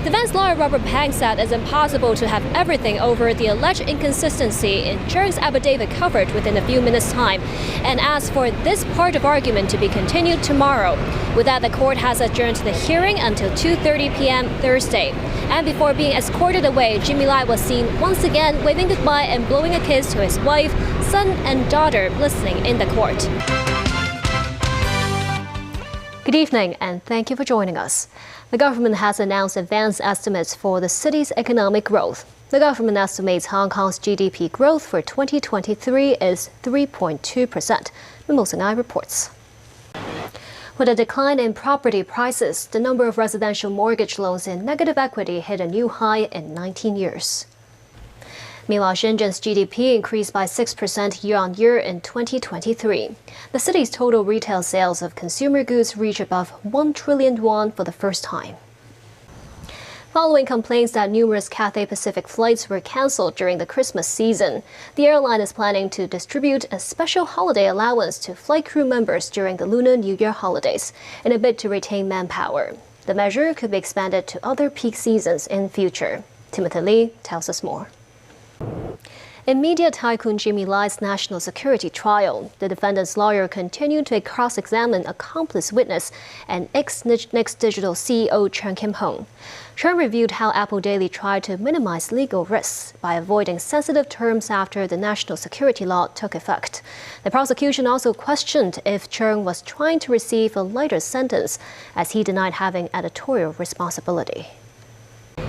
Defense lawyer Robert Pang said it's impossible to have everything over the alleged inconsistency in Cheung's affidavit covered within a few minutes' time, and asked for this part of argument to be continued tomorrow. With that, the court has adjourned the hearing until 2:30 p.m. Thursday. And before being escorted away, Jimmy Lai was seen once again waving goodbye and blowing a kiss to his wife, son, and daughter listening in the court. Good evening, and thank you for joining us. The government has announced advanced estimates for the city's economic growth. The government estimates Hong Kong's GDP growth for 2023 is 3.2%. Mimo Singai reports. With a decline in property prices, the number of residential mortgage loans in negative equity hit a new high in 19 years. Meanwhile, Shenzhen's GDP increased by 6% year-on-year in 2023. The city's total retail sales of consumer goods reached above 1 trillion won for the first time. Following complaints that numerous Cathay Pacific flights were cancelled during the Christmas season, the airline is planning to distribute a special holiday allowance to flight crew members during the Lunar New Year holidays in a bid to retain manpower. The measure could be expanded to other peak seasons in future. Timothy Lee tells us more. In media tycoon Jimmy Lai's national security trial, the defendant's lawyer continued to cross-examine accomplice witness and ex-Next Digital CEO Cheung Kim-hong. Cheung reviewed how Apple Daily tried to minimize legal risks by avoiding sensitive terms after the national security law took effect. The prosecution also questioned if Cheung was trying to receive a lighter sentence, as he denied having editorial responsibility.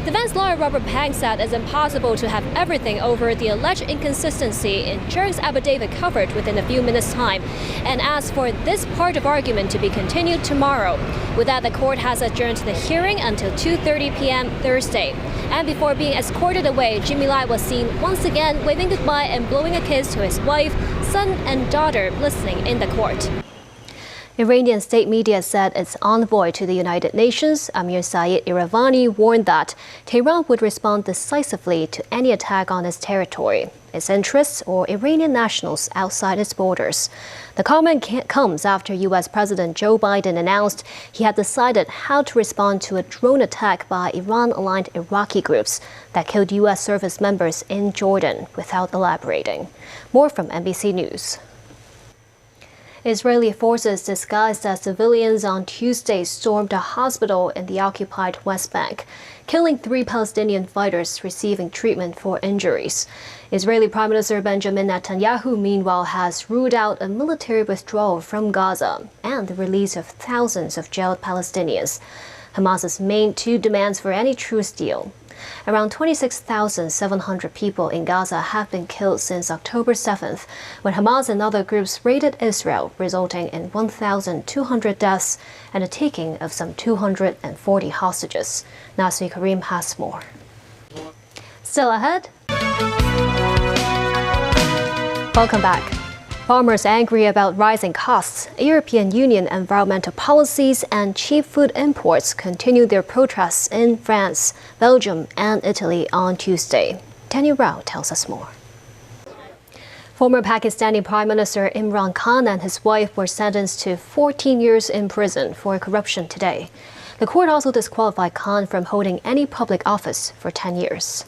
Defense lawyer Robert Pang said it's impossible to have everything over the alleged inconsistency in Cheung's affidavit covered within a few minutes' time, and asked for this part of argument to be continued tomorrow. With that, the court has adjourned the hearing until 2:30 p.m. Thursday. And before being escorted away, Jimmy Lai was seen once again waving goodbye and blowing a kiss to his wife, son, and daughter listening in the court. Iranian state media said its envoy to the United Nations, Amir Saeed Iravani, warned that Tehran would respond decisively to any attack on its territory, its interests, or Iranian nationals outside its borders. The comment comes after U.S. President Joe Biden announced he had decided how to respond to a drone attack by Iran-aligned Iraqi groups that killed U.S. service members in Jordan, without elaborating. More from NBC News. Israeli forces disguised as civilians on Tuesday stormed a hospital in the occupied West Bank, killing 3 Palestinian fighters receiving treatment for injuries. Israeli Prime Minister Benjamin Netanyahu, meanwhile, has ruled out a military withdrawal from Gaza and the release of thousands of jailed Palestinians, Hamas's main 2 demands for any truce deal. Around 26,700 people in Gaza have been killed since October 7th, when Hamas and other groups raided Israel, resulting in 1,200 deaths and a taking of some 240 hostages. Nasri Karim has more. Still ahead. Welcome back. Farmers angry about rising costs, European Union environmental policies, and cheap food imports continued their protests in France, Belgium, and Italy on Tuesday. Daniel Rao tells us more. Former Pakistani Prime Minister Imran Khan and his wife were sentenced to 14 years in prison for corruption today. The court also disqualified Khan from holding any public office for 10 years.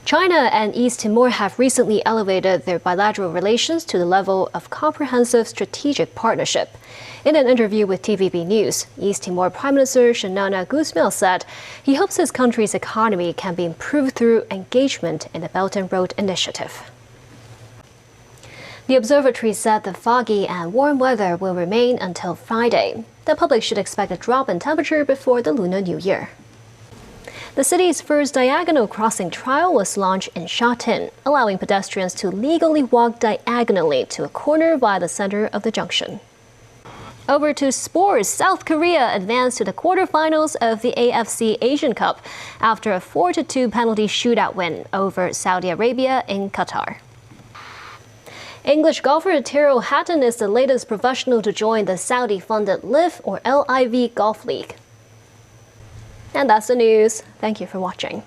China and East Timor have recently elevated their bilateral relations to the level of comprehensive strategic partnership. In an interview with TVB News, East Timor Prime Minister Xanana Gusmao said he hopes his country's economy can be improved through engagement in the Belt and Road Initiative. The observatory said the foggy and warm weather will remain until Friday. The public should expect a drop in temperature before the Lunar New Year. The city's first diagonal crossing trial was launched in Shatin, allowing pedestrians to legally walk diagonally to a corner by the center of the junction. Over to sports, South Korea advanced to the quarterfinals of the AFC Asian Cup after a 4-2 penalty shootout win over Saudi Arabia in Qatar. English golfer Tyrrell Hatton is the latest professional to join the Saudi-funded LIV or LIV Golf League. And that's the news. Thank you for watching.